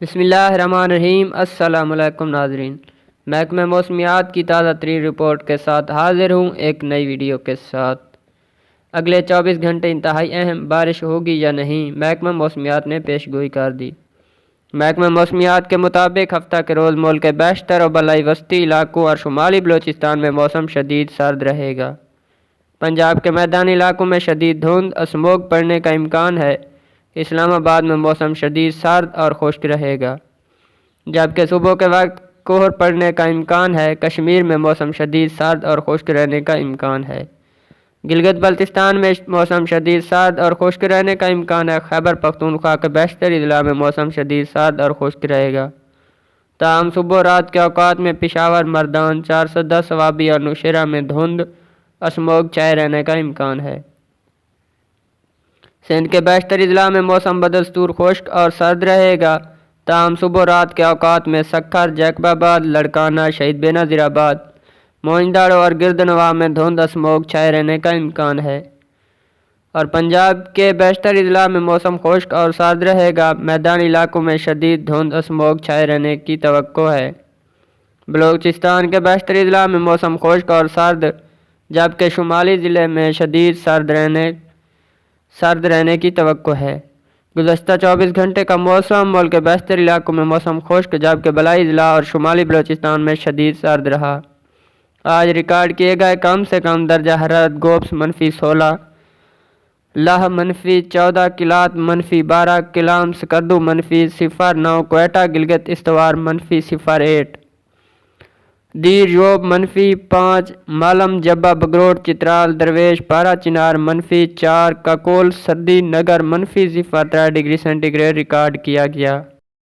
بسم اللہ الرحمن الرحیم۔ السلام علیکم ناظرین، محکمہ موسمیات کی تازہ ترین رپورٹ کے ساتھ حاضر ہوں ایک نئی ویڈیو کے ساتھ۔ اگلے 24 گھنٹے انتہائی اہم بارش ہوگی یا نہیں، محکمہ موسمیات نے پیش گوئی کر دی۔ محکمہ موسمیات کے مطابق ہفتہ کے روز ملک کے بیشتر و بالائی وسطی علاقوں اور شمالی بلوچستان میں موسم شدید سرد رہے گا۔ پنجاب کے میدانی علاقوں میں شدید دھند اسموگ پڑنے کا امکان ہے۔ اسلام آباد میں موسم شدید سرد اور خشک رہے گا، جبکہ صبح کے وقت کوہر پڑنے کا امکان ہے۔ کشمیر میں موسم شدید سرد اور خشک رہنے کا امکان ہے۔ گلگت بلتستان میں موسم شدید سرد اور خشک رہنے کا امکان ہے۔ خیبر پختونخوا کے بیشتر اضلاع میں موسم شدید سرد اور خشک رہے گا، تاہم صبح و رات کے اوقات میں پشاور، مردان، 410 سوابی اور نوشہرہ میں دھند اسموگ چھائے رہنے کا امکان ہے۔ سندھ کے بیشتر اضلاع میں موسم بدستور خشک اور سرد رہے گا، تاہم صبح و رات کے اوقات میں سکھر، جیکب آباد، لڑکانہ، شہید بینظیر آباد، موئنداڑو اور گردنواہ میں دھند اسموگ چھائے رہنے کا امکان ہے۔ اور پنجاب کے بیشتر اضلاع میں موسم خشک اور سرد رہے گا، میدانی علاقوں میں شدید دھند اسموگ چھائے رہنے کی توقع ہے۔ بلوچستان کے بیشتر اضلاع میں موسم خشک اور سرد، جبکہ شمالی ضلع میں شدید سرد رہنے کی توقع ہے۔ گزشتہ 24 گھنٹے کا موسم ملک کے بیشتر علاقوں میں موسم خشک، جبکہ بالائی اضلاع اور شمالی بلوچستان میں شدید سرد رہا۔ آج ریکارڈ کیے گئے کم سے کم درجہ حرارت گوبس -16، لاہ -14، کلات -12، کلام سکردو -0.9، کوئٹہ گلگت استوار -0.8، دیر یوب -5، مالم جبہ بگروٹ چترال درویش پارا چنار -4، کاکول سردی نگر -0.3 ڈگری سینٹی گریڈ ریکارڈ کیا گیا۔